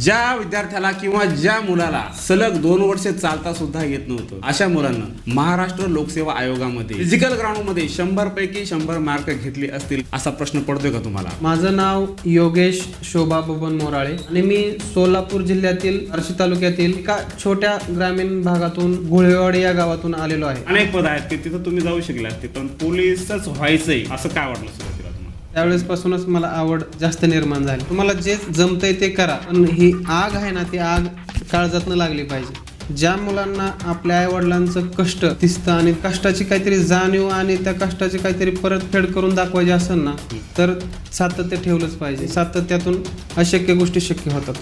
ज्या विद्यार्थ्याला किंवा ज्या मुलाला सलग 2 वर्षे चालता सुद्धा येत नव्हतं, अशा मुलांना महाराष्ट्र लोकसेवा आयोगामध्ये फिजिकल ग्राउंड मध्ये 100 पैकी 100 मार्क घेतले असतील असा प्रश्न पडतोय का तुम्हाला? माझं नाव योगेश शोभा बबन मोराळे आणि मी सोलापूर जिल्ह्यातील बार्शी तालुक्यातील एका छोट्या ग्रामीण भागातून गुळेवाडी या गावातून आलेलो आहे. अनेक पद आहेत की तिथं तुम्ही जाऊ शकले असते, पण पोलीसच व्हायचंय असं काय वाटलं सुरुवातीला तुम्हाला? त्यावेळेस पासूनच मला आवड जास्त निर्माण झाली. तुम्हाला जे जमतंय ते करा, पण ही आग आहे ना, ती आग काळजातनं लागली पाहिजे. ज्या मुलांना आपल्या आई वडिलांचं कष्ट दिसतं आणि कष्टाची काहीतरी जाणीव आणि त्या कष्टाची काहीतरी परतफेड करून दाखवायची असेल ना, तर सातत्य ठेवलंच पाहिजे. सातत्यातून अशक्य गोष्टी शक्य होतात.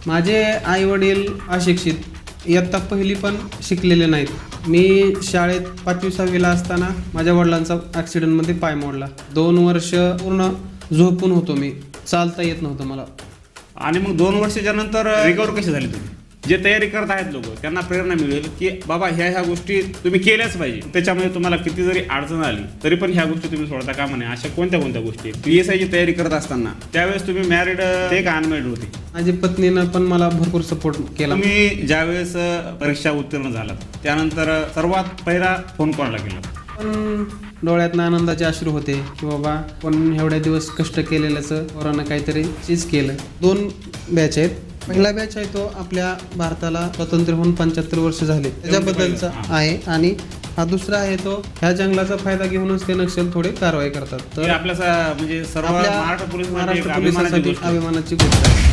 माझे आई वडील अशिक्षित, इयत्ता पहिली पण शिकलेले नाहीत. मी शाळेत 5वी-6वीला असताना माझ्या वडिलांचा ॲक्सिडेंटमध्ये पाय मोडला. 2 वर्ष पूर्ण झोपून होतो मी, चालता येत नव्हतं मला. आणि मग 2 वर्षाच्या नंतर रिकवर कशी झाली तुम्ही? जे तयारी करत आहेत लोक, त्यांना प्रेरणा मिळेल की बाबा ह्या गोष्टी तुम्ही केल्याच पाहिजे. त्याच्यामध्ये तुम्हाला किती जरी अडचण आली तरी पण ह्या गोष्टी तुम्ही सोडता कामा नये. अशा कोणत्या गोष्टी? PSI ची तयारी करत असताना त्यावेळेस तुम्ही मॅरिड ते का अनमॅरिड होते? माझी पत्नीनं पण मला भरपूर सपोर्ट केला. तुम्ही ज्यावेळेस परीक्षा उत्तीर्ण झालात त्यानंतर सर्वात पहिला फोन कोणाला केला? पण डोळ्यातनं आनंदाचे अश्रू होते की बाबा पण एवढ्या दिवस कष्ट केलेल्याचं पोरानं काहीतरी चीज केलं. 2 बॅच आहेत. पहिला बॅच आहे तो आपल्या भारताला स्वातंत्र्य होऊन 75 वर्ष झाले त्याच्याबद्दलचा आहे, आणि हा दुसरा आहे तो ह्या जंगलाचा फायदा घेऊनच ते नक्षल थोडे कारवाई करतात. तर आपल्या म्हणजे सर्व महाराष्ट्र पोलिसांसाठी अभिमानाची गोष्ट आहे.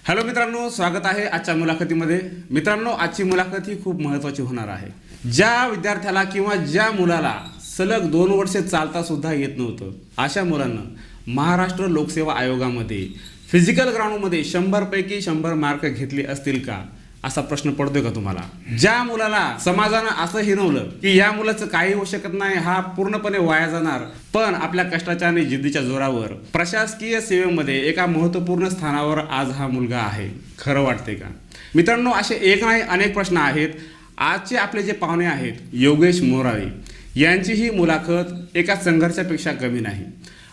हॅलो मित्रांनो, स्वागत आहे आजच्या मुलाखतीमध्ये. मित्रांनो, आजची मुलाखत ही खूप महत्त्वाची होणार आहे. ज्या विद्यार्थ्याला किंवा ज्या मुलाला सलग 2 वर्षे चालता सुद्धा येत नव्हतं, अशा मुलांना महाराष्ट्र लोकसेवा आयोगामध्ये फिजिकल ग्राउंडमध्ये 100 पैकी 100 मार्क घेतले असतील का असा प्रश्न पडतोय का तुम्हाला? ज्या मुलाला समाजानं असं हिणवलं की या मुलाचं काही होऊ शकत नाही, हा पूर्णपणे वाया जाणार, पण आपल्या कष्टाच्या आणि जिद्दीच्या जोरावर प्रशासकीय सेवेमध्ये एका महत्त्वपूर्ण स्थानावर आज हा मुलगा आहे. खरं वाटते का? मित्रांनो, असे एक नाही अनेक प्रश्न आहेत. आजचे आपले जे पाहुणे आहेत योगेश मोराळे यांची ही मुलाखत एका संघर्षापेक्षा कमी नाही.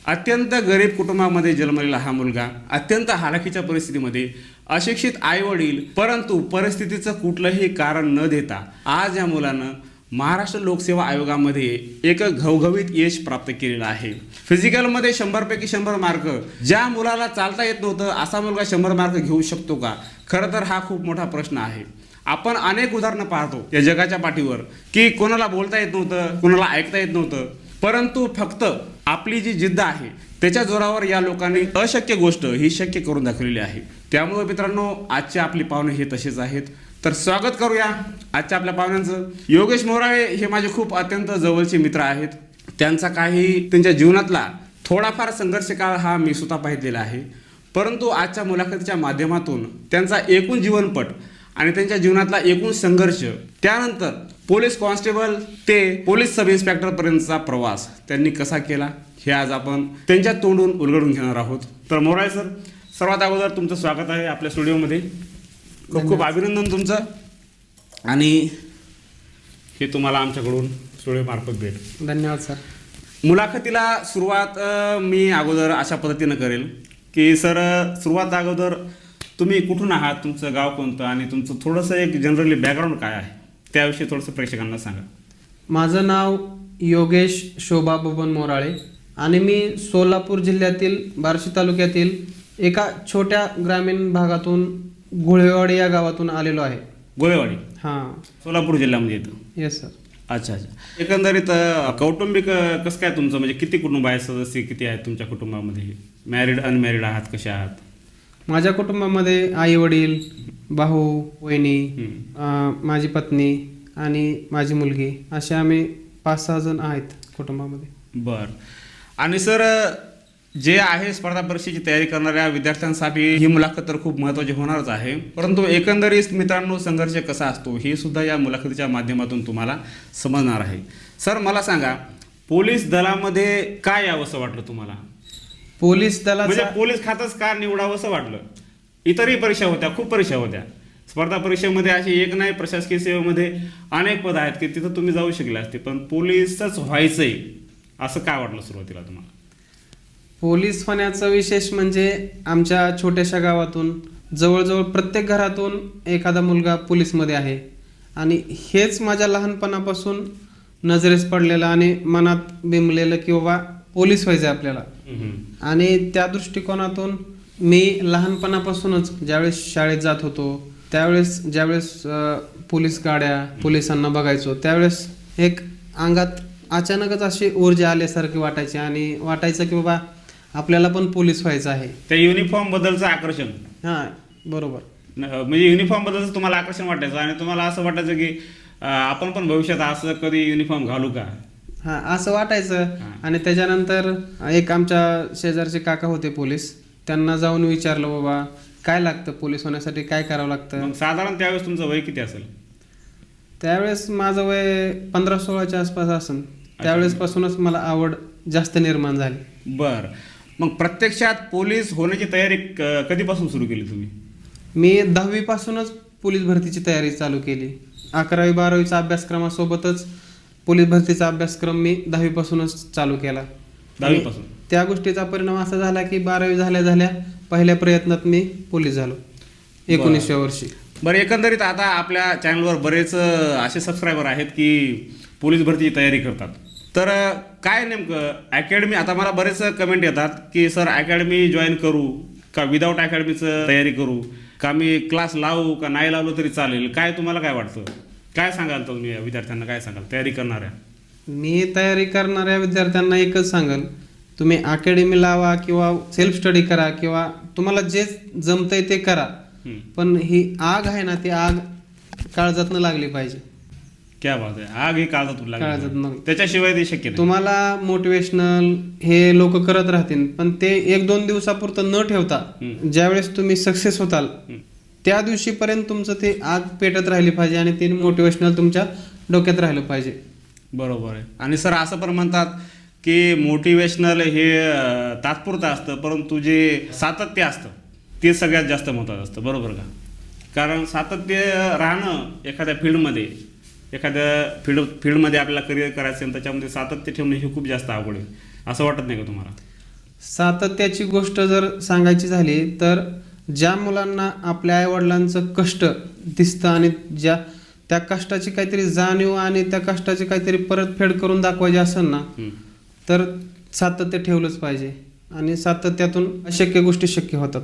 अत्यंत गरीब कुटुंबामध्ये जन्मलेला हा मुलगा, अत्यंत हालाखीच्या परिस्थितीमध्ये, अशिक्षित आई वडील, परंतु परिस्थितीचं कुठलंही कारण न देता आज या मुलानं महाराष्ट्र लोकसेवा आयोगामध्ये एक घवघवीत यश प्राप्त केलेलं आहे. फिजिकलमध्ये 100 पैकी 100 मार्क. ज्या मुलाला चालता येत नव्हतं असा मुलगा 100 मार्क घेऊ शकतो का? खरं तर हा खूप मोठा प्रश्न आहे. आपण अनेक उदाहरणं पाहतो या जगाच्या पाठीवर की कोणाला बोलता येत नव्हतं, कोणाला ऐकता येत नव्हतं, परंतु फक्त आपली जी जिद्द आहे त्याच्या जोरावर या लोकांनी अशक्य गोष्ट ही शक्य करून दाखवलेली आहे. त्यामुळे मित्रांनो, आजचे आपले पाहुणे हे तसेच आहेत. तर स्वागत करूया आजच्या आपल्या पाहुण्यांचं. योगेश मोराळे हे माझे खूप अत्यंत जवळचे मित्र आहेत. त्यांचा त्यांच्या जीवनातला थोडाफार संघर्ष काळ हा मी स्वतः पाहिलेला आहे, परंतु आजच्या मुलाखतीच्या माध्यमातून त्यांचा एकूण जीवनपट आणि त्यांच्या जीवनातला एकूण संघर्ष, त्यानंतर पोलीस कॉन्स्टेबल ते पोलीस सब इन्स्पेक्टर पर्यंतचा प्रवास त्यांनी कसा केला हे आज आपण त्यांच्या तोंडून उलगडून घेणार आहोत. तर मोराळे सर, सर्वात अगोदर तुमचं स्वागत आहे आपल्या स्टुडिओमध्ये. खूप खूप अभिनंदन तुमचं, आणि हे तुम्हाला आमच्याकडून स्टुडिओमार्फत भेट. धन्यवाद सर. मुलाखतीला सुरुवात मी अगोदर अशा पद्धतीनं करेल की सर, सुरुवात अगोदर तुम्ही कुठून आहात, तुमचं गाव कोणतं आणि तुमचं थोडंसं एक जनरली बॅकग्राऊंड काय आहे त्याविषयी थोडंसं प्रेक्षकांना सांगा. माझं नाव योगेश शोभा बबन मोराळे आणि मी सोलापूर जिल्ह्यातील बार्शी तालुक्यातील एका छोट्या ग्रामीण भागातून गुळेवाडी या गावातून आलेलो आहे. गोळेवाडी? हां, सोलापूर जिल्ह्यामध्ये येतं. Yes sir. अच्छा अच्छा. एकंदरीत कौटुंबिक कसं काय तुमचं, म्हणजे किती कुटुंब आहे, सदस्य किती आहेत तुमच्या कुटुंबामध्ये? मॅरिड अनमॅरिड आहात, कसे आहात? माझ्या कुटुंबामध्ये आई वडील, भाऊ, वहिनी, माझी पत्नी आणि माझी मुलगी, असे आम्ही 5-6 जण आहेत कुटुंबामध्ये. बरं. आणि सर, जे आहे स्पर्धा परीक्षेची तयारी करणाऱ्या विद्यार्थ्यांसाठी ही मुलाखत तर खूप महत्त्वाची होणारच आहे, परंतु एकंदरीत मित्रांनो संघर्ष कसा असतो हे सुद्धा या मुलाखतीच्या माध्यमातून तुम्हाला समजणार आहे. सर, मला सांगा, पोलीस दलामध्ये काय यावंसं वाटलं तुम्हाला? पोलीस दलाचा म्हणजे पोलीस खातच का निवडावं असं वाटलं? इतरही परीक्षा होत्या, खूप परीक्षा होत्या. स्पर्धा परीक्षेमध्ये अशी एक नाही, प्रशासकीय सेवेमध्ये अनेक पद आहेत की तिथं तुम्ही जाऊ शकले असते, पण पोलीसच व्हायचंय असं काय वाटलं सुरुवातीला तुम्हाला? पोलीस होण्याचं विशेष म्हणजे आमच्या छोट्याशा गावातून जवळजवळ प्रत्येक घरातून एखादा मुलगा पोलीसमध्ये आहे आणि हेच माझ्या लहानपणापासून नजरेस पडलेलं आणि मनात बिंबलेलं की बाबा पोलीस व्हायचं आहे आपल्याला. आणि त्या दृष्टिकोनातून मी लहानपणापासूनच ज्यावेळेस शाळेत जात होतो त्यावेळेस ज्यावेळेस पोलीस गाड्या पोलिसांना बघायचो त्यावेळेस एक अंगात अचानकच अशी ऊर्जा आल्यासारखी वाटायची आणि वाटायचं की बाबा आपल्याला पण पोलीस व्हायचं आहे. त्या युनिफॉर्म बद्दलचं आकर्षण, हां बरोबर. म्हणजे युनिफॉर्म बद्दलचं तुम्हाला आकर्षण वाटायचं आणि तुम्हाला असं वाटायचं की आपण पण भविष्यात असं कधी युनिफॉर्म घालू का. हां असं वाटायचं. आणि त्याच्यानंतर एक आमच्या शेजारचे काका होते पोलीस, त्यांना जाऊन विचारलं बाबा काय लागतं पोलीस होण्यासाठी, काय करावं लागतं. मग साधारण त्यावेळेस तुमचं वय किती असेल? त्यावेळेस माझं वय 15-16च्या आसपास असेल. त्यावेळेसपासूनच मला आवड जास्त निर्माण झाली. बर, मग प्रत्यक्षात पोलीस होण्याची तयारी कधीपासून सुरू केली तुम्ही? मी 10वी पासूनच पोलीस भरतीची तयारी चालू केली. 11वी-12वीचा अभ्यासक्रमासोबतच पोलीस भरतीचा अभ्यासक्रम मी 10वी पासूनच चालू केला. 10वी पासून? त्या गोष्टीचा परिणाम असा झाला की 12वी झाल्या पहिल्या प्रयत्नात मी पोलीस झालो 19व्या वर्षी. बरं, एकंदरीत आता आपल्या चॅनलवर बरेच असे सबस्क्रायबर आहेत की पोलीस भरतीची तयारी करतात, तर काय नेमकं अकॅडमी, आता मला बरेच कमेंट येतात की सर अकॅडमी जॉईन करू का विदाऊट अकॅडमीचं तयारी करू का, मी क्लास लावू का नाही लावलं तरी चालेल, काय तुम्हाला काय वाटतं, काय सांगाल तुम्ही या विद्यार्थ्यांना, काय सांगाल तयारी करणाऱ्या? मी तयारी करणाऱ्या विद्यार्थ्यांना एकच सांगाल, तुम्ही अकॅडमी लावा किंवा सेल्फ स्टडी करा किंवा तुम्हाला जे जमतंय ते करा, पण ही आग आहे ना ती आग काळजातनं लागली पाहिजे. क्या बात आहे, आग ही काळजातून काळजातून लागली, त्याच्याशिवाय ते शक्य नाही. तुम्हाला मोटिवेशनल हे लोक करत राहतील, पण ते 1-2 दिवसापुरतं न ठेवता ज्यावेळेस तुम्ही सक्सेस होताल त्या दिवशीपर्यंत तुमचं ते आग पेटत राहिली पाहिजे आणि ते मोटिवेशनल तुमच्या डोक्यात राहिलं पाहिजे. बरोबर आहे. आणि सर असं पण म्हणतात की मोटिवेशनल हे तात्पुरतं असतं, परंतु जे सातत्य असतं ते सगळ्यात जास्त महत्त्वाचं असतं, बरोबर का? कारण सातत्य राहणं एखाद्या फील्डमध्ये आपल्याला करिअर करायचं असेल त्याच्यामध्ये सातत्य ठेवणं हे खूप जास्त अवघड आहे, असं वाटत नाही का तुम्हाला? सातत्याची गोष्ट जर सांगायची झाली तर ज्या मुलांना आपल्या आईवडिलांचं कष्ट दिसतं आणि त्या कष्टाची काहीतरी जाणीव आणि त्या कष्टाची काहीतरी परतफेड करून दाखवायची असेल ना तर सातत्य ठेवलंच पाहिजे आणि सातत्यातून अशक्य गोष्टी शक्य होतात.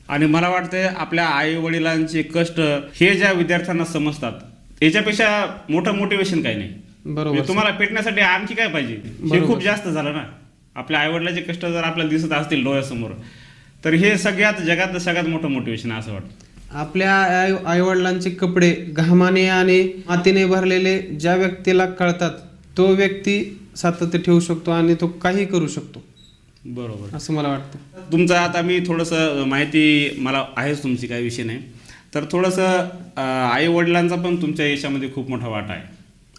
आणि मला वाटतं आपल्या आई वडिलांचे कष्ट हे ज्या विद्यार्थ्यांना समजतात याच्यापेक्षा मोठं मोटिवेशन काही नाही. बरोबर. म्हणजे तुम्हाला पेटण्यासाठी आणखी काय पाहिजे, हे खूप जास्त झालं ना. आपल्या आईवडिलांचे कष्ट जर आपल्याला दिसत असतील डोळ्यासमोर तर हे जगातलं सगळ्यात मोठं मोटिवेशन आहे असं वाटतं. आपल्या आईवडिलांचे कपडे घामाने आणि मातीने भरलेले ज्या व्यक्तीला कळतात तो व्यक्ती सातत्य ठेवू शकतो आणि तो काही करू शकतो. बरोबर, असं मला वाटतं. तुमचं आता मी थोडंसं माहिती मला आहेच तुमची, काही विषय नाही, तर थोडंसं आई वडिलांचा पण तुमच्या यशामध्ये खूप मोठा वाटा आहे.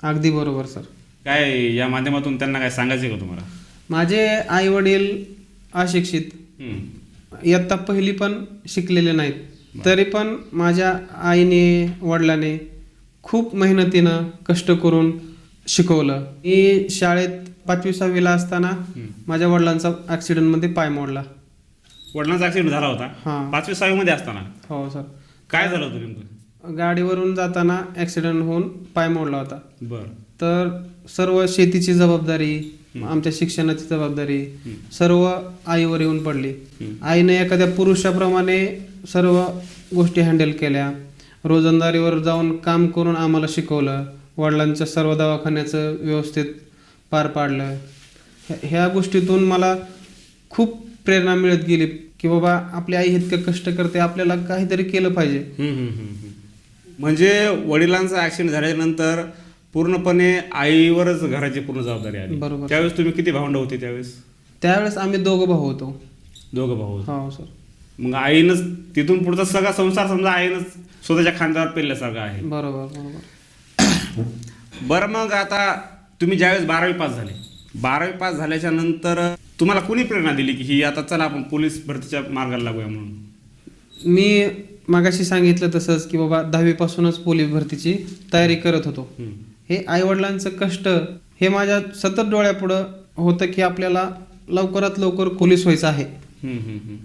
अगदी बरोबर सर. काय या माध्यमातून त्यांना काय सांगायचं का तुम्हाला? माझे आई वडील अशिक्षित, इयत्ता पहिली पण शिकलेले नाहीत, तरी पण माझ्या आईने वडिलाने खूप मेहनतीनं कष्ट करून शिकवलं. मी शाळेत 5वी-6वीला असताना माझ्या वडिलांचा ॲक्सिडेंटमध्ये पाय मोडला. वडिलांचा ॲक्सिडेंट झाला होता? हां. 5वी-6वी मध्ये असताना? हो सर. काय झालं होतं नेमकं? गाडीवरून जाताना ॲक्सिडेंट होऊन पाय मोडला होता. बरं. तर सर्व शेतीची जबाबदारी, आमच्या शिक्षणाची जबाबदारी सर्व आईवर येऊन पडली. आईने एखाद्या पुरुषाप्रमाणे सर्व गोष्टी हँडल केल्या, रोजंदारीवर जाऊन काम करून आम्हाला शिकवलं, वडिलांच्या सर्व दवाखान्याचं व्यवस्थित पार पाडलं. ह्या गोष्टीतून मला खूप प्रेरणा मिळत गेली की बाबा आपली आई इतकं कष्ट करते, आपल्याला काहीतरी केलं पाहिजे. म्हणजे वडिलांचा ॲक्सिडेंट झाल्यानंतर पूर्णपणे आईवरच घराची पूर्ण जबाबदारी आली. बरोबर. त्यावेळेस तुम्ही किती भावंड होते त्यावेळेस आम्ही 2 भाऊ होतो. 2 भाऊ? हो सर. मग आईनंच तिथून पुढचा सगळा संसार समजा आईनंच स्वतःच्या खांद्यावर पेलल्यासारखं आहे. बरोबर बरोबर. बरं, मग आता तुम्ही ज्यावेळेस 12वी पास झाले, 12वी पास झाल्याच्या नंतर तुम्हाला कोणी प्रेरणा दिली की ही आता चला आपण पोलीस भरतीच्या मार्गाला लागूया म्हणून? मी मागाशी सांगितलं तसंच की बाबा 10वी पासूनच पोलीस भरतीची तयारी करत होतो. हे आईवडिलांचं कष्ट हे माझ्या सतत डोळ्यापुढं होतं की आपल्याला लवकरात लवकर पोलीस व्हायचं आहे. हम्म, हम्म, हम्म.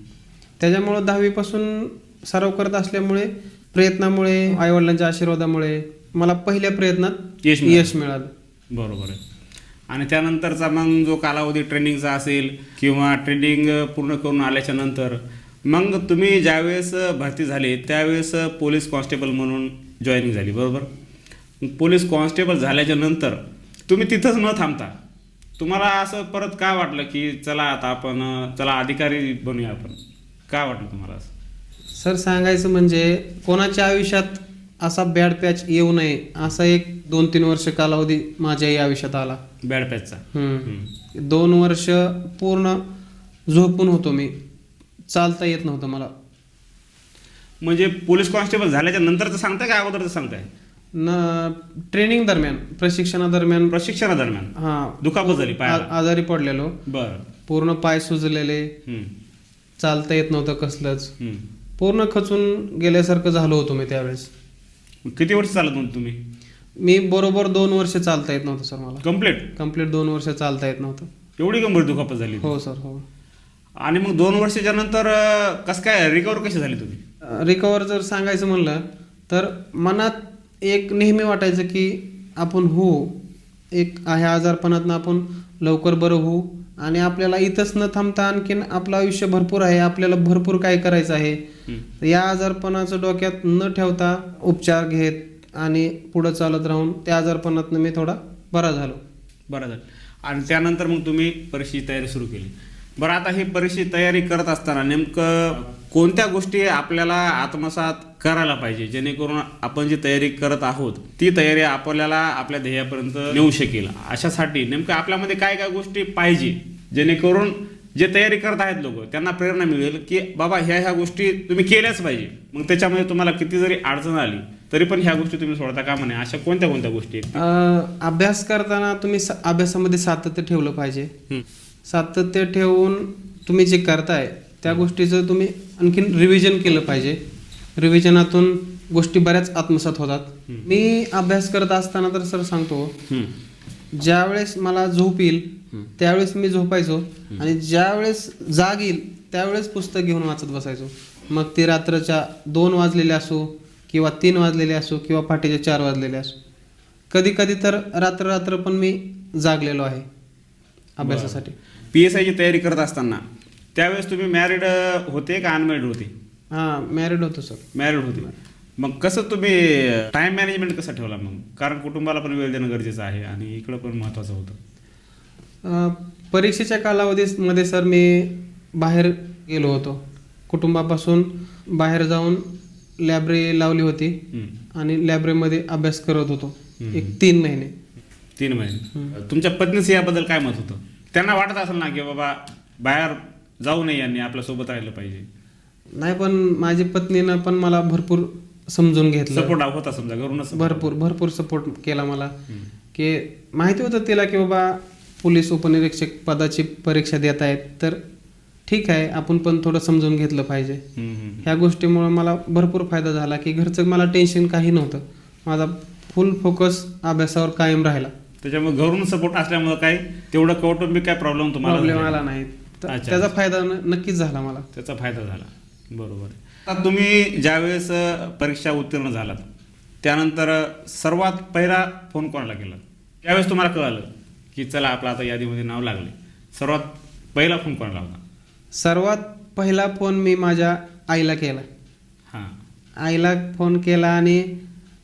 त्याच्यामुळं 10वीपासून सराव करत असल्यामुळे प्रयत्नामुळे आईवडिलांच्या आशीर्वादामुळे मला पहिल्या प्रयत्नात यश मिळालं. यश मिळालं. बरोबर आहे. आणि त्यानंतरचा मग जो कालावधी ट्रेनिंगचा असेल किंवा ट्रेनिंग पूर्ण करून आल्याच्या नंतर मग तुम्ही ज्यावेळेस भरती झाले त्यावेळेस पोलीस कॉन्स्टेबल म्हणून जॉईनिंग झाली, बरोबर. मग पोलीस कॉन्स्टेबल झाल्याच्या नंतर तुम्ही तिथंच न थांबता तुम्हाला असं परत काय वाटलं की चला आता आपण चला अधिकारी बनूया आपण, काय वाटलं तुम्हाला असं? सर सांगायचं म्हणजे कोणाच्या आयुष्यात असा बॅड पॅच येऊ नये असा एक 2-3 वर्ष कालावधी माझ्याही आयुष्यात आला. बॅड पॅचचा. 2 वर्ष पूर्ण झोपून होतो मी, चालता येत नव्हतं मला. म्हणजे पोलीस कॉन्स्टेबल झाल्याच्या नंतरचं सांगताय का अगोदरचं सांगताय? ट्रेनिंग दरम्यान, प्रशिक्षणादरम्यान प्रशिक्षणादरम्यान दुखापत झाली पायाला? आजारी पडलेलो, बरं. पूर्ण पाय सुजलेले, हम्म, चालता येत नव्हतं कसलंच, हम्म. पूर्ण खचून गेल्यासारखं झालो होतो मी त्यावेळेस. किती वर्ष चालत नव्हतं तुम्ही? मी बरोबर 2 वर्ष चालता येत नव्हतं सर मला. कम्प्लीट 2 वर्ष चालता येत नव्हतं. एवढी गंभीर दुखापत झाली? हो सर, हो. आणि मग 2 वर्षाच्या नंतर कसं काय रिकवर कशी झाली तुम्ही? रिकवर जर सांगायचं म्हणलं तर मनात एक नेहमी वाटायचं की आपण एक ह्या आजारपणातनं आपण लवकर बरं होऊ आणि आपल्याला इथंच न थांबता आणखीन आपलं आयुष्य भरपूर आहे, आपल्याला भरपूर काय करायचं आहे. तर या आजारपणाचं डोक्यात न ठेवता उपचार घेत आणि पुढं चालत राहून त्या आजारपणातनं मी थोडा बरा झालो. बरं झालं. आणि त्यानंतर मग तुम्ही परीक्षेची तयारी सुरू केली. बरं, आता ही परीक्षेची तयारी करत असताना नेमकं कोणत्या गोष्टी आपल्याला आत्मसात करायला पाहिजे जेणेकरून आपण जी तयारी करत आहोत ती तयारी आपल्याला आपल्या ध्येयापर्यंत नेऊ शकेल? अशासाठी नेमकं आपल्यामध्ये काय काय गोष्टी पाहिजे जेणेकरून जे तयारी करत आहेत लोक त्यांना प्रेरणा मिळेल की बाबा ह्या गोष्टी तुम्ही केल्याच पाहिजे. मग त्याच्यामध्ये तुम्हाला किती जरी अडचण आली तरी पण ह्या गोष्टी तुम्ही सोडता कामा नये, अशा कोणत्या कोणत्या गोष्टी आहेत? अभ्यास करताना तुम्ही अभ्यासामध्ये सातत्य ठेवलं पाहिजे. सातत्य ठेवून तुम्ही जे करताय त्या गोष्टीचं तुम्ही आणखीन रिव्हिजन केलं पाहिजे. रिव्हिजनातून गोष्टी बऱ्याच आत्मसात होतात. मी अभ्यास करत असताना तर सर सांगतो, ज्यावेळेस मला झोप येईल त्यावेळेस मी झोपायचो आणि ज्यावेळेस जाग येईल त्यावेळेस पुस्तक घेऊन वाचत बसायचो. मग ते रात्रच्या 2 वाजलेले असो किंवा 3 वाजलेले असो किंवा पहाटेचे 4 वाजलेले असो. कधी कधी तर रात्र पण मी जागलेलो आहे अभ्यासासाठी. PSI ची तयारी करत असताना त्यावेळेस तुम्ही मॅरिड होते का अनमॅरिड होते? मॅरिड होतो सर. मॅरिड होते. मग कसं तुम्ही टाइम मॅनेजमेंट कसा ठेवला मग? कारण कुटुंबाला पण वेळ देणं गरजेचं आहे आणि इकडं पण महत्त्वाचं होतं. परीक्षेच्या कालावधीमध्ये सर मी बाहेर गेलो होतो. कुटुंबापासून बाहेर जाऊन लायब्ररी लावली होती आणि लायब्ररीमध्ये अभ्यास करत होतो एक 3 महिने. 3 महिने. तुमच्या पत्नीचं याबद्दल काय मत होतं? त्यांना वाटत असेल ना की बाबा बाहेर जाऊ नये यांनी आपल्यासोबत राहिलं पाहिजे? नाही, पण माझी पत्नीनं पण मला भरपूर समजून घेतलं. सपोर्ट होता समजा घरूनच? भरपूर सपोर्ट केला मला. की माहिती होतं तिला की बाबा पोलीस उपनिरीक्षक पदाची परीक्षा देत आहेत तर ठीक आहे, आपण पण थोडं समजून घेतलं पाहिजे. ह्या गोष्टीमुळे मला भरपूर फायदा झाला की घरचं मला टेन्शन काही नव्हतं. माझा फुल फोकस अभ्यासावर कायम राहिला. त्याच्यामुळे घरून सपोर्ट असल्यामुळे काय तेवढं कौटुंबिक काय प्रॉब्लेम तुम्हाला आला नाही. त्याचा फायदा नक्कीच झाला मला. त्याचा फायदा झाला. बरोबर आहे. आता तुम्ही ज्यावेळेस परीक्षा उत्तीर्ण झालात त्यानंतर सर्वात पहिला फोन कोणाला केला? त्यावेळेस तुम्हाला कळालं की चला आपलं आता यादीमध्ये नाव लागले, सर्वात पहिला फोन कोणाला होता? सर्वात पहिला फोन मी माझ्या आईला केला. आईला फोन केला आणि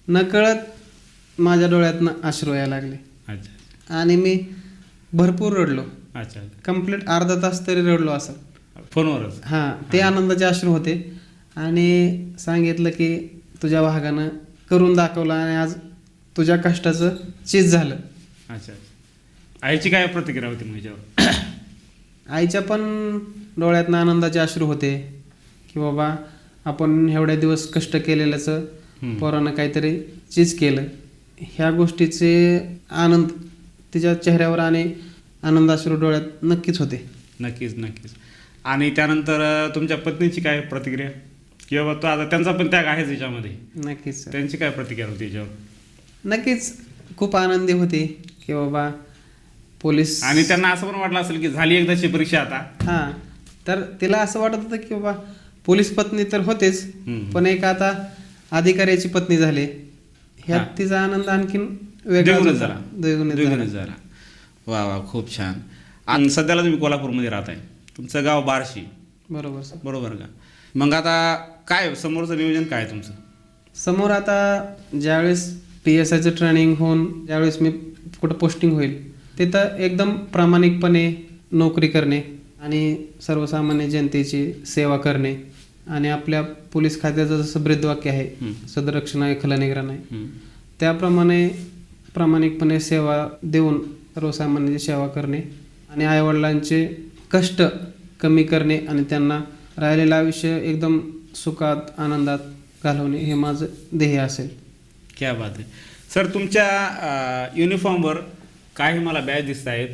नकळत माझ्या डोळ्यातनं अश्रू यायला लागले. अच्छा. आणि मी भरपूर रडलो. अच्छा. कंप्लीट अर्धा तास तरी रडलो असं फोनवरच? ते आनंदाचे अश्रू होते. आणि सांगितलं की तुझ्या भागानं करून दाखवलं आणि आज तुझ्या कष्टाचं चीज झालं. अच्छा. आईची काय प्रतिक्रिया होती माझ्यावर? आईच्या पण डोळ्यातनं आनंदाचे अश्रू होते की बाबा आपण एवढ्या दिवस कष्ट केलेल्याचं पोरानं काहीतरी चीज केलं. ह्या गोष्टीचे आनंद तिच्या चेहऱ्यावर आणि आनंदाश्रू डोळ्यात नक्कीच होते. नक्कीच. आणि त्यानंतर तुमच्या पत्नीची काय प्रतिक्रिया? किंवा तो आता त्यांचा पण त्याग आहेच याच्यामध्ये? नक्कीच. त्यांची काय प्रतिक्रिया होती याच्यावर? नक्कीच खूप आनंदी होती की बाबा पोलीस आणि त्यांना असं पण वाटलं असेल की झाली एकदाची परीक्षा आता. हां, तर तिला असं वाटत होतं की बाबा पोलीस पत्नी तर होतेच, हम्म. पण एक आता अधिकाऱ्याची पत्नी झाली, ह्यात हां. तिचा आनंद आणखीन वेगळाच द्विगुणित होता. झाला. द्विगुणित झाला. द्विगुणित झाला. वा वा, खूप छान. आणि सध्याला तुम्ही कोल्हापूरमध्ये राहताय, तुमचं गाव बार्शी, बरोबर सर. बरोबर का? मग आता काय समोरचं नियोजन काय आहे तुमचं? समोर आता ज्यावेळेस PSIचं ट्रेनिंग होऊन ज्यावेळेस मी कुठं पोस्टिंग होईल तिथं एकदम प्रामाणिकपणे नोकरी करणे आणि सर्वसामान्य जनतेची सेवा करणे आणि आपल्या पोलीस खात्याचं जसं ब्रीदवाक्य आहे, सदरक्षण आहे खलनिग्रह आहे, त्याप्रमाणे प्रामाणिकपणे सेवा देऊन सर्वसामान्यांची सेवा करणे आणि आईवडिलांचे कष्ट कमी करणे आणि त्यांना राहिलेलं आयुष्य एकदम सुखात आनंदात घालवणे हे माझं ध्येय असेल. क्या बात आहे सर. तुमच्या युनिफॉर्मवर काही मला बॅच दिसत आहेत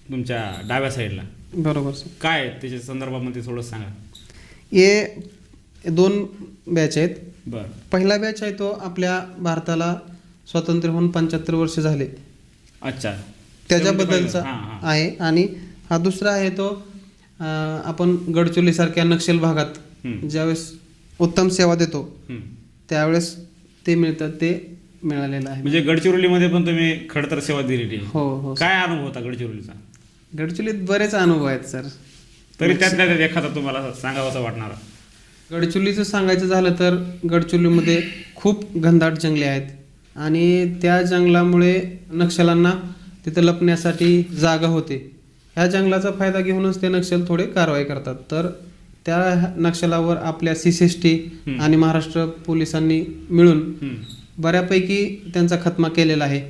तुमच्या डाव्या साईडला, बरोबर सर. काय आहेत त्याच्या संदर्भामध्ये थोडं सांगा. हे 2 बॅच आहेत. बरं. पहिला बॅच आहे तो आपल्या भारताला स्वातंत्र्य होऊन 75 वर्ष झाले अच्छा, त्याच्याबद्दलचा हां, हां. आहे आणि हा दुसरा आहे तो आपण गडचिरोलीसारख्या नक्षल भागात ज्यावेळेस उत्तम सेवा देतो त्यावेळेस ते मिळतं, ते मिळालेलं आहे. म्हणजे गडचिरोलीमध्ये पण तुम्ही खडतर सेवा दिलेली आहे. हो हो. काय अनुभव होता गडचिरोलीचा? गडचिरोलीत बरेच अनुभव आहेत सर. तरी त्यातल्या त्यात एखादा तुम्हाला सांगावासा वाटणारा. गडचिरोलीचं सांगायचं झालं तर गडचिरोलीमध्ये खूप घनदाट जंगले आहेत आणि त्या जंगलामुळे नक्षलांना तिथं लपण्यासाठी जागा होते. ह्या जंगलाचा फायदा घेऊनच ते नक्षल थोडे कारवाई करतात. तर त्या नक्षलावर आपल्या CCST आणि महाराष्ट्र पोलिसांनी मिळून बऱ्यापैकी त्यांचा खात्मा केलेला आहे.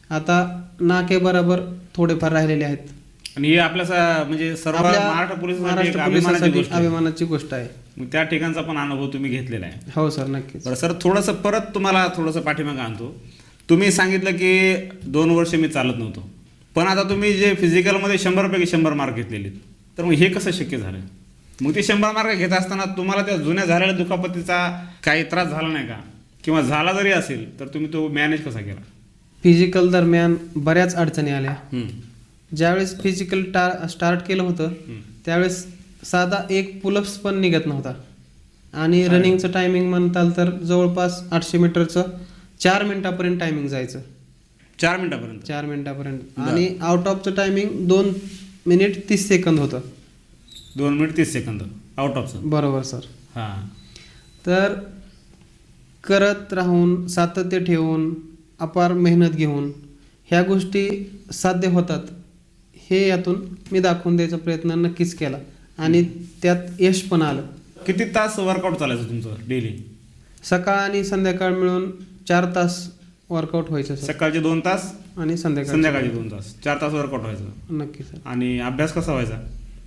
आता नाके बरोबर थोडेफार राहिलेले आहेत आणि हे आपल्या म्हणजे सर्व आपल्या महाराष्ट्र पोलिसांसाठी महाराष्ट्र एक अभिमानाची पोलिसांसाठी गोष्ट आहे. अभिमानाची गोष्ट आहे. मग त्या ठिकाणचा पण अनुभव तुम्ही घेतलेला आहे. हो सर, नक्कीच. बरं सर, थोडंसं परत तुम्हाला थोडंसं पाठीमागं आणतो. तुम्ही सांगितलं की 2 वर्ष मी चालत नव्हतो, पण आता तुम्ही जे फिजिकलमध्ये 100 पैकी 100 मार्क घेतलेले, तर मग हे कसं शक्य झालं? मग ते 100 मार्क घेत असताना तुम्हाला त्या जुन्या झालेल्या दुखापतीचा काही त्रास झाला नाही का? किंवा झाला जरी असेल तर तुम्ही तो मॅनेज कसा केला? फिजिकल दरम्यान बऱ्याच अडचणी आल्या. ज्यावेळेस फिजिकल स्टार्ट केलं होतं त्यावेळेस साधा एक पुलअप्स पण निघत नव्हता आणि रनिंगचं टायमिंग म्हणताल तर जवळपास 800 मीटरचं 4 मिनिटापर्यंत टायमिंग जायचं. 4 मिनिटापर्यंत? 4 मिनिटापर्यंत. आणि आउट ऑफचं टायमिंग 2 मिनिट 30 सेकंद होतं. 2 मिनिट 30 सेकंद आउट ऑफचं? बरोबर सर. हां. तर करत राहून सातत्य ठेवून अपार मेहनत घेऊन ह्या गोष्टी साध्य होतात हे यातून मी दाखवून द्यायचा प्रयत्न नक्कीच केला आणि त्यात यश पण आलं. किती तास वर्कआउट चालायचं तुमचं डेली? सकाळ आणि संध्याकाळ मिळून 4 तास वर्कआउट व्हायचं सर. सकाळचे 2 तास आणि संध्याकाळचे 2 तास, 4 तास वर्कआउट व्हायचं. नक्की सर. आणि अभ्यास कसा व्हायचा?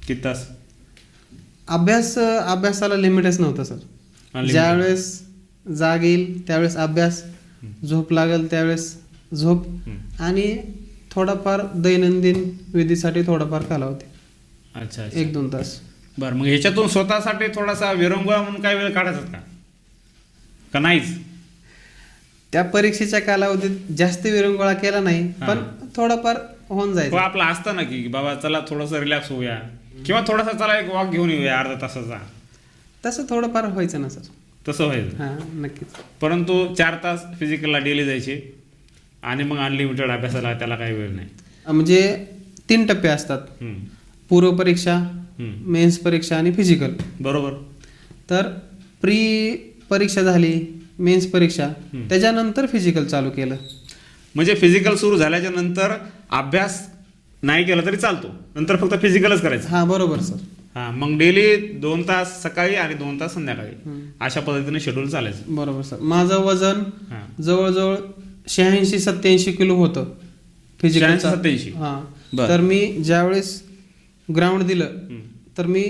किती तास? अभ्यासाला लिमिटच नव्हतं सर. Unlimited. ज्यावेळेस जाग येईल त्यावेळेस अभ्यास, झोप लागेल त्यावेळेस झोप आणि थोडाफार दैनंदिन विधीसाठी थोडाफार कालावधी. अच्छा, 1-2 तास. बरं, मग ह्याच्यातून स्वतःसाठी थोडासा विरंगुळा म्हणून काय वेळ काढायचा का नाहीच? त्या परीक्षेच्या कालावधीत जास्त विरंगुळा केला नाही, पण थोडाफार होऊन जायचं. आपलं असतं ना की बाबा चला थोडंसं रिलॅक्स होऊया किंवा थोडासा चला एक वॉक घेऊन येऊया अर्धा तासाचा, तसं थोडंफार व्हायचं ना सर. तसं व्हायचं. हां, नक्कीच. परंतु 4 तास फिजिकलला डेली जायचे आणि मग अनलिमिटेड अभ्यासाला त्याला काही वेळ नाही. म्हणजे 3 टप्पे असतात. पूर्व परीक्षा, मेन्स परीक्षा आणि फिजिकल. बरोबर. तर प्री परीक्षा झाली, मेन्स परीक्षा, त्याच्यानंतर फिजिकल चालू केलं. म्हणजे फिजिकल सुरू झाल्याच्या नंतर अभ्यास नाही केला तरी चालतो, नंतर फक्त फिजिकलच करायचं? हां, बरोबर सर. हां, मग डेली 2 तास सकाळी आणि 2 तास संध्याकाळी अशा पद्धतीने शेड्यूल चालायचं. बरोबर सर. माझं वजन हां. जवळजवळ 86-87 किलो होतं फिजिकल. 86-87? हां. बरं. तर मी ज्यावेळेस ग्राउंड दिलं तर मी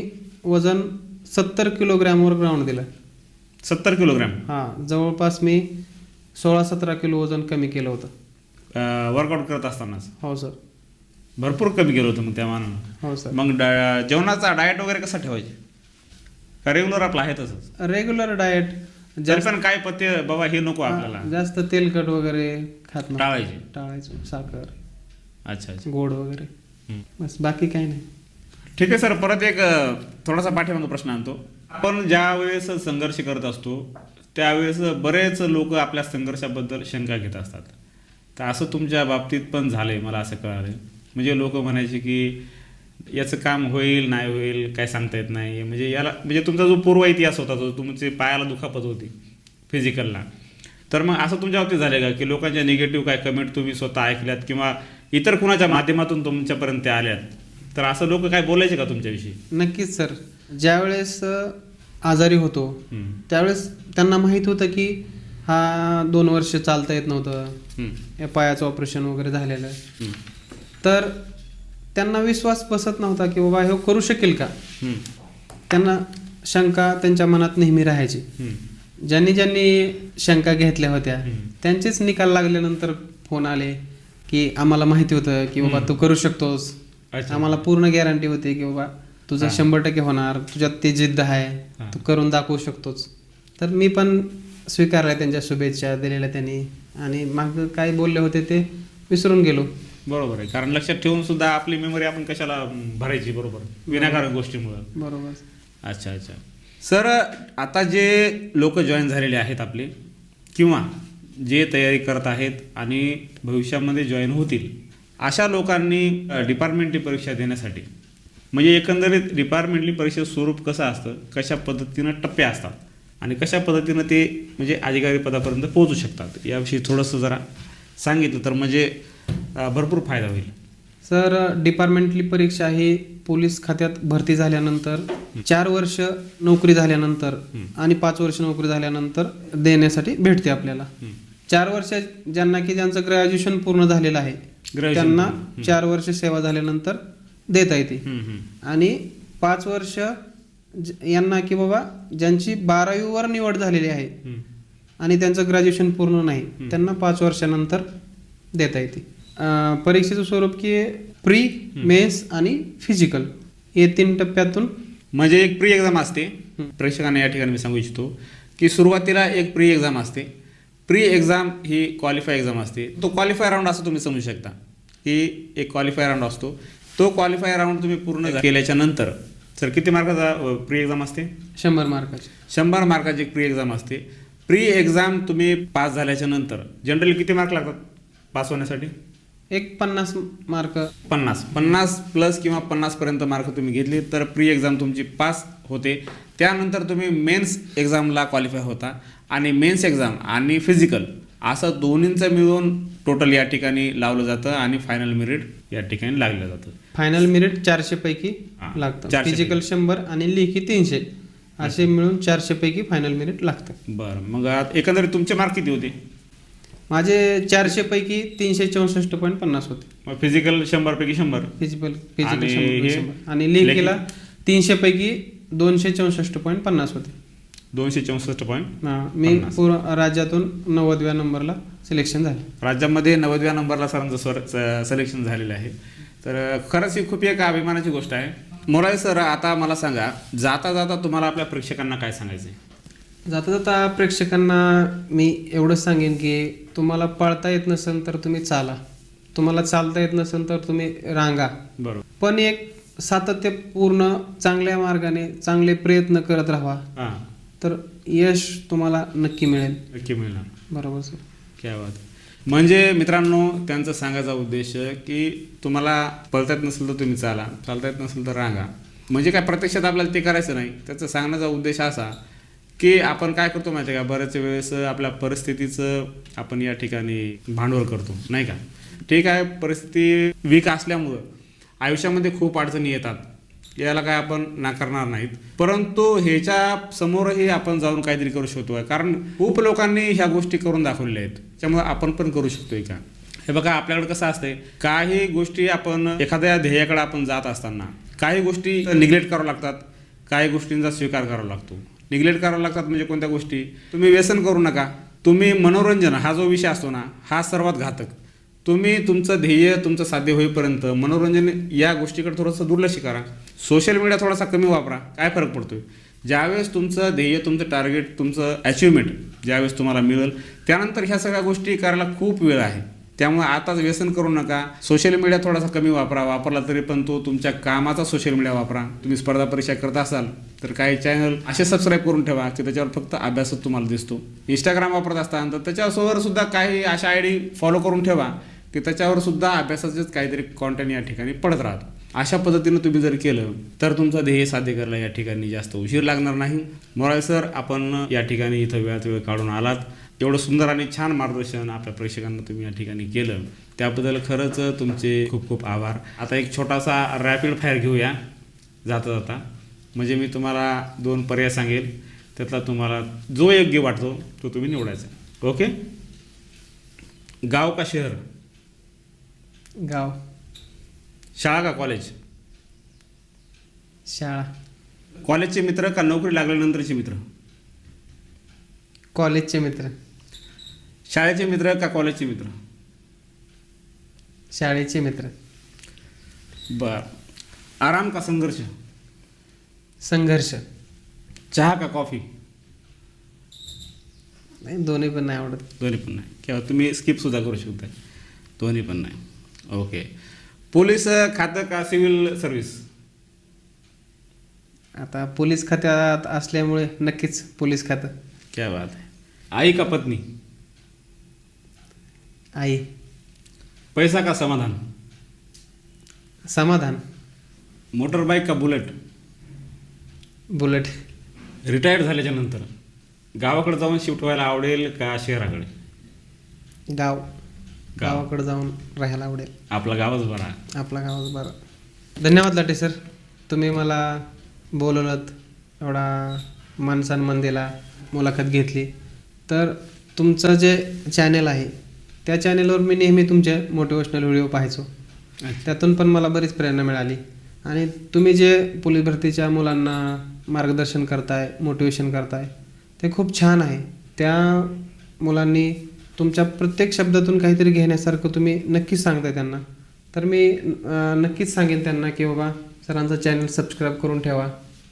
वजन 70 किलोग्रॅमवर ग्राउंड दिलं. 70 किलोग्रॅम? हां, जवळपास मी 16-17 किलो वजन कमी केलं होतं. वर्कआउट करत असतानाच? हो सर. भरपूर कमी केलं होतं मग त्या मानानं? हो सर. मग जेवणाचा डाएट वगैरे कसा ठेवायचे का रेग्युलर आपला आहे तसंच? Regular diet. जर पण काय पथ्य बाबा हे नको आपल्याला? जास्त तेलकट वगैरे खात नाही, टाळायचे? टाळायचं. साखर. अच्छा अच्छा. गोड वगैरे. हं. बस बाकी काही नाही. ठीक आहे सर, परत एक थोडासा पाठीमागे प्रश्न आणतो. आपण ज्या वेळेस संघर्ष करत असतो त्यावेळेस बरेच लोक आपल्या संघर्षाबद्दल शंका घेत असतात. तर असं तुमच्या बाबतीत पण झालंय, मला असं कळालं. म्हणजे लोक म्हणायचे की याचं काम होईल नाही होईल काय सांगता येत नाही. म्हणजे याला म्हणजे तुमचा जो पूर्व इतिहास होता जो तुमचे पायाला दुखापत होती फिजिकलला, तर मग असं तुमच्या बाबतीत झालं का की लोकांच्या निगेटिव्ह काय कमेंट तुम्ही स्वतः ऐकल्यात किंवा इतर कुणाच्या माध्यमातून तुमच्यापर्यंत ते आल्यात, तर असं लोक काय बोलायचे का तुमच्याविषयी? नक्कीच सर. ज्यावेळेस आजारी होतो त्यावेळेस त्यांना माहीत होतं की हा 2 वर्ष चालता येत नव्हतं, या पायाचं ऑपरेशन वगैरे झालेलं. तर त्यांना विश्वास बसत नव्हता की बाबा हे करू शकेल का. त्यांना शंका त्यांच्या मनात नेहमी राहायची. ज्यांनी ज्यांनी शंका घेतल्या होत्या त्यांचेच निकाल लागल्यानंतर फोन आले की आम्हाला माहिती होतं की बाबा तू करू शकतोस. आम्हाला पूर्ण गॅरंटी होती की बाबा तुझं 100% होणार, तुझ्यात ती जिद्द आहे, तू करून दाखवू शकतोस. तर मी पण स्वीकारल्या त्यांच्या शुभेच्छा दिलेल्या त्यांनी, आणि मागं काय बोलले होते ते विसरून गेलो. बरोबर आहे, कारण लक्षात ठेवून सुद्धा आपली मेमरी आपण कशाला भरायची, बरोबर, विनाकारण गोष्टीमुळे. बरोबर. अच्छा अच्छा. सर, आता जे लोक जॉईन झालेले आहेत आपले किंवा जे तयारी करत आहेत आणि भविष्यामध्ये जॉईन होतील, अशा लोकांनी डिपार्टमेंटली परीक्षा देण्यासाठी, म्हणजे एकंदरीत डिपार्टमेंटली परीक्षेचं स्वरूप कसं असतं, कशा पद्धतीनं टप्पे असतात आणि कशा पद्धतीनं ते म्हणजे अधिकारी पदापर्यंत पोहोचू शकतात, याविषयी थोडंसं जरा सांगितलं तर म्हणजे भरपूर फायदा होईल. सर, डिपार्टमेंटली परीक्षा ही पोलीस खात्यात भरती झाल्यानंतर 4 वर्ष नोकरी झाल्यानंतर आणि 5 वर्ष नोकरी झाल्यानंतर देण्यासाठी भेटते आपल्याला. 4 वर्ष ज्यांचं ग्रॅज्युएशन पूर्ण झालेलं आहे त्यांना 4 वर्ष सेवा झाल्यानंतर देता येते. आणि 5 वर्ष यांना की बाबा ज्यांची 12वीवर निवड झालेली आहे आणि त्यांचं ग्रॅज्युएशन पूर्ण नाही त्यांना 5 वर्षानंतर देता येते. परीक्षेचं स्वरूप की प्री, मेन्स आणि फिजिकल हे 3 टप्प्यातून, म्हणजे एक प्री एक्झाम असते. प्रेक्षकांना या ठिकाणी मी सांगू इच्छितो की सुरुवातीला एक प्री एक्झाम असते. प्री एक्झाम ही क्वालिफाय एक्झाम असते. तो क्वालिफाय राऊंड असं तुम्ही समजू शकता की एक क्वालिफाय राऊंड असतो. तो क्वालिफाय राऊंड तुम्ही पूर्ण केल्याच्या नंतर सर किती मार्काचा प्री एक्झाम असते? 100 मार्काची. 100 मार्काची एक प्री एक्झाम असते. प्री एक्झाम तुम्ही पास झाल्याच्या नंतर जनरली किती मार्क लागतात पास होण्यासाठी? एक 50 मार्क. 50 प्लस किंवा 50 मार्क तुम्ही घेतले तर प्री एक्झाम तुमची पास होते. त्यानंतर तुम्ही मेन्स एक्झामला क्वालिफाय होता आणि मेन्स एक्झाम आणि फिजिकल असं दोन्हींचं मिळून टोटल या ठिकाणी लावलं जातं आणि फायनल मेरिट या ठिकाणी लागलं जातं. फायनल मेरिट 400 पैकी लागतं. 400 फिजिकल 100 आणि लेखी 300 असे मिळून 400 पैकी फायनल मेरिट लागतं. बरं, मग एकंदरीत तुमचे मार्क किती होते? माझे 400 पैकी 364.50 होते. मग फिजिकल 100 पैकी 100, फिजिकल आणि 100 आणि लेखीला 300 पैकी 264.50 होते. 264 पॉईंट. मी पूर्ण राज्यातून 90व्या नंबरला सिलेक्शन झाले. राज्यामध्ये 90व्या नंबरला सरांचं सिलेक्शन झालेलं आहे. तर खरंच ही खूप एक अभिमानाची गोष्ट आहे. मोराळे सर, आता मला सांगा, जाता जाता तुम्हाला आपल्या प्रेक्षकांना काय सांगायचं आहे? जाता जाता प्रेक्षकांना मी एवढंच सांगेन की तुम्हाला पळता येत नसेल तर तुम्ही चाला, तुम्हाला चालता येत नसेल तर तुम्ही रांगा, बरोबर, पण एक सातत्यपूर्ण चांगल्या मार्गाने चांगले प्रयत्न करत राहा, तर यश तुम्हाला नक्की मिळेल. नक्की मिळणार. बरोबर सर. क्या बात. म्हणजे मित्रांनो, त्यांचा सांगायचा उद्देश की तुम्हाला पळता येत नसेल तर तुम्ही चाला, चालता येत नसेल तर रांगा. म्हणजे काय प्रत्यक्षात आपल्याला ते करायचं नाही. त्याचा सांगण्याचा उद्देश असा की आपण काय करतो माहिती आहे का, बऱ्याच वेळेस आपल्या परिस्थितीचं आपण या ठिकाणी भांडवल करतो, नाही का. ठीक आहे, परिस्थिती वीक असल्यामुळं आयुष्यामध्ये खूप अडचणी येतात, याला काय आपण नाकारणार नाहीत, परंतु ह्याच्या समोरही आपण जाऊन काहीतरी करू शकतो. कारण खूप लोकांनी ह्या गोष्टी करून दाखवलेल्या आहेत, त्यामुळे आपण पण करू शकतोय का. हे बघा, आपल्याकडे कसं असतंय, काही गोष्टी आपण एखाद्या ध्येयाकडे आपण जात असताना काही गोष्टी निग्लेक्ट करावं लागतात, काही गोष्टींचा स्वीकार करावा लागतो. निग्लेक्ट करावं लागतात म्हणजे कोणत्या गोष्टी? तुम्ही व्यसन करू नका. तुम्ही मनोरंजन हा जो विषय असतो ना, हा सर्वात घातक. तुम्ही तुमचं ध्येय तुमचं साध्य होईपर्यंत मनोरंजन या गोष्टीकडे थोडंसं दुर्लक्ष करा. सोशल मीडिया थोडासा कमी वापरा. काय फरक पडतोय? ज्यावेळेस तुमचं ध्येय, तुमचं टार्गेट, तुमचं अचिव्हमेंट ज्यावेळेस तुम्हाला मिळेल, त्यानंतर ह्या सगळ्या गोष्टी करायला खूप वेळ आहे. त्यामुळे आताच व्यसन करू नका. सोशल मीडिया थोडासा कमी वापरला तरी पण तो तुमच्या कामाचा सोशल मीडिया वापरा. तुम्ही स्पर्धा परीक्षा करत असाल तर काही चॅनल असे सबस्क्राईब करून ठेवा की त्याच्यावर फक्त अभ्यासच तुम्हाला दिसतो. इंस्टाग्राम वापरत असताना तर त्याच्यासोबत सुद्धा काही अशा आयडी फॉलो करून ठेवा की त्याच्यावर सुद्धा अभ्यासाचेच काहीतरी कॉन्टेंट या ठिकाणी पडत राहतो. अशा पद्धतीनं तुम्ही जर केलं तर तुमचं ध्येय साध्य करायला या ठिकाणी जास्त उशीर लागणार नाही. मोराळे सर, आपण या ठिकाणी इथं वेळात वेळ काढून आलात. एवढं सुंदर आणि छान मार्गदर्शन आपल्या प्रेक्षकांना तुम्ही या ठिकाणी केलं त्याबद्दल खरंच तुमचे खूप खूप आभार. आता एक छोटासा रॅपिड फायर घेऊया जाता जाता. म्हणजे मी तुम्हाला 2 पर्याय सांगेल, त्यातला तुम्हाला जो योग्य वाटतो तो तुम्ही निवडायचा. ओके? गाव का शहर? गाव. शाळा का कॉलेज? शाळा. कॉलेजचे मित्र का नोकरी लागल्यानंतरचे मित्र? कॉलेजचे मित्र. शाळेचे मित्र का कॉलेजचे मित्र? शाळेचे मित्र. बर. आराम का संघर्ष? संघर्ष. चहा का कॉफी? नाही, दोन्ही पण नाही आवडत. दोन्ही पण नाही. किंवा तुम्ही स्किपसुद्धा करू शकता. दोन्ही पण नाही. ओके. पोलीस खातं का सिव्हिल सर्व्हिस? आता पोलीस खात्यात असल्यामुळे नक्कीच पोलीस खातं. क्या बात आहे. आई का पत्नी? आई. पैसा का समाधान? समाधान. मोटर बाईक का बुलेट? बुलेट. रिटायर्ड झाल्याच्या नंतर गावाकडे जाऊन शिफ्ट व्हायला आवडेल का शहराकडे? गाव. गावाकडे जाऊन राहायला आवडेल. आपला गावच बरा. आपला गावच बरं. धन्यवाद लाटे सर, तुम्ही मला बोलवलं, एवढा मान सन्मान दिला, मुलाखत घेतली. तर तुमचं जे चॅनल आहे त्या चॅनेलवर मी नेहमी तुमचे मोटिवेशनल व्हिडिओ पाहायचो. त्यातून पण मला बरीच प्रेरणा मिळाली. आणि तुम्ही जे पोलीस भरतीच्या मुलांना मार्गदर्शन करताय, मोटिवेशन करताय, ते खूप छान आहे. त्या मुलांनी तुमच्या प्रत्येक शब्दातून काहीतरी घेण्यासारखं तुम्ही नक्कीच सांगताय त्यांना. तर मी नक्कीच सांगेन त्यांना की बाबा सरांचं चॅनल सबस्क्राईब करून ठेवा.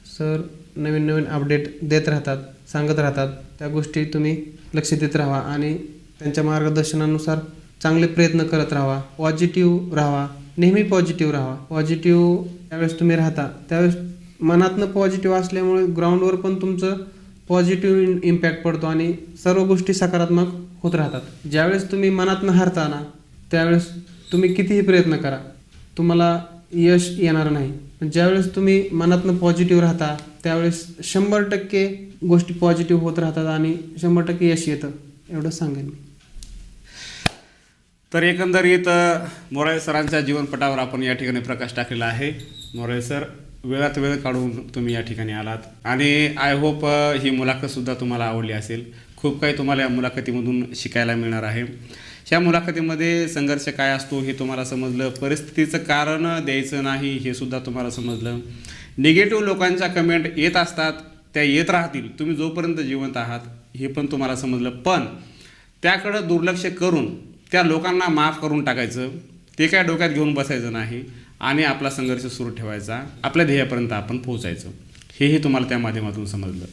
सर नवीन नवीन अपडेट देत राहतात, सांगत राहतात. त्या गोष्टी तुम्ही लक्ष देत राहा आणि त्यांच्या मार्गदर्शनानुसार चांगले प्रयत्न करत राहा. पॉझिटिव्ह राहा, नेहमी पॉझिटिव्ह राहा. पॉझिटिव्ह त्यावेळेस तुम्ही राहता त्यावेळेस मनातनं पॉझिटिव्ह असल्यामुळे ग्राउंडवर पण तुमचं पॉझिटिव्ह इम्पॅक्ट पडतो आणि सर्व गोष्टी सकारात्मक होत राहतात. ज्यावेळेस तुम्ही मनातनं हारता ना त्यावेळेस तुम्ही कितीही प्रयत्न करा तुम्हाला यश येणार नाही. पण ज्यावेळेस तुम्ही मनातनं पॉझिटिव्ह राहता त्यावेळेस 100% गोष्टी पॉझिटिव्ह होत राहतात आणि 100% यश येतं. एवढं सांगेन मी. तर एकंदरीत मोराळे सरांच्या जीवनपटावर आपण या ठिकाणी प्रकाश टाकलेला आहे. मोराळे सर, वेळात वेळ काढून तुम्ही या ठिकाणी आलात आणि आय होप ही मुलाखतसुद्धा तुम्हाला आवडली असेल. खूप काही तुम्हाला या मुलाखतीमधून शिकायला मिळणार आहे. ह्या मुलाखतीमध्ये संघर्ष काय असतो हे तुम्हाला समजलं. परिस्थितीचं कारण द्यायचं नाही हे सुद्धा तुम्हाला समजलं. निगेटिव्ह लोकांच्या कमेंट येत असतात, त्या येत राहतील तुम्ही जोपर्यंत जिवंत आहात हे पण तुम्हाला समजलं. पण त्याकडं दुर्लक्ष करून त्या लोकांना माफ करून टाकायचं, ते काय डोक्यात घेऊन बसायचं नाही आणि आपला संघर्ष सुरू ठेवायचा. आपल्या ध्येयापर्यंत आपण पोहोचायचं. हेही तुम्हाला त्या माध्यमातून समजलं.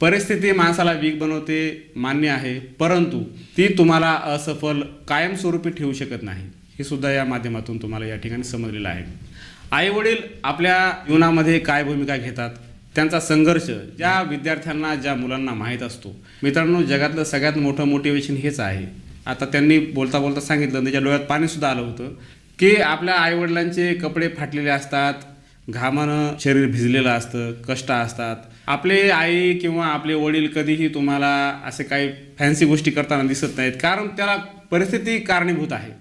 परिस्थिती माणसाला वीक बनवते, मान्य आहे, परंतु ती तुम्हाला असफल कायमस्वरूपी ठेवू शकत नाही. हे सुद्धा या माध्यमातून तुम्हाला या ठिकाणी समजलेलं आहे. आईवडील आपल्या जीवनामध्ये काय भूमिका घेतात, त्यांचा संघर्ष ज्या विद्यार्थ्यांना, ज्या मुलांना माहीत असतो. मित्रांनो, जगातलं सगळ्यात मोठं मोटिवेशन हेच आहे. आता त्यांनी बोलता बोलता सांगितलं, त्याच्या डोळ्यात पाणीसुद्धा आलं होतं की आपल्या आईवडिलांचे कपडे फाटलेले असतात, घामानं शरीर भिजलेलं असतं, कष्ट असतात. आपले आई किंवा आपले वडील कधीही तुम्हाला असे काही फॅन्सी गोष्टी करताना दिसत नाहीत, कारण त्याला परिस्थिती कारणीभूत आहे.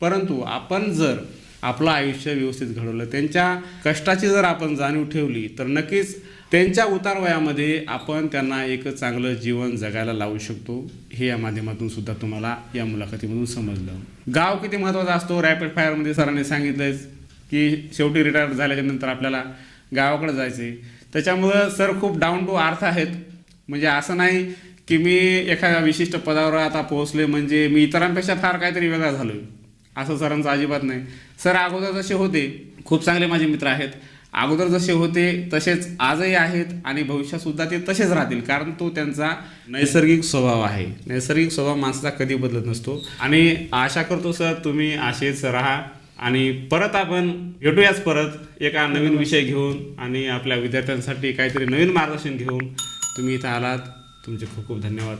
परंतु आपण जर आपलं आयुष्य व्यवस्थित घडवलं, त्यांच्या कष्टाची जर आपण जाणीव ठेवली, तर नक्कीच त्यांच्या उतारवयामध्ये आपण त्यांना एक चांगलं जीवन जगायला लावू शकतो. हे या माध्यमातून सुद्धा तुम्हाला या मुलाखतीमधून समजलं. गाव किती महत्त्वाचा असतो रॅपिड फायरमध्ये सरांनी सांगितलंय की शेवटी रिटायर झाल्याच्या नंतर आपल्याला गावाकडे जायचं आहे. त्याच्यामुळं सर खूप डाऊन टू अर्थ आहेत. म्हणजे असं नाही की मी एखाद्या विशिष्ट पदावर आता पोहोचले म्हणजे मी इतरांपेक्षा फार काहीतरी वेगळा झालो आहे, असं सरांचं अजिबात नाही. सर अगोदर जसे होते खूप चांगले माझे मित्र आहेत अगोदर जसे होते तसेच आजही आहेत आणि भविष्यात सुद्धा ते तसेच राहतील, कारण तो त्यांचा नैसर्गिक स्वभाव आहे. नैसर्गिक स्वभाव माणसाचा कधी बदलत नसतो. आणि आशा करतो सर तुम्ही असेच राहा आणि परत आपण भेटूयाच परत एका नवीन विषय घेऊन आणि आपल्या विद्यार्थ्यांसाठी काहीतरी नवीन मार्गदर्शन घेऊन. तुम्ही इथं आलात, तुमचे खूप खूप धन्यवाद.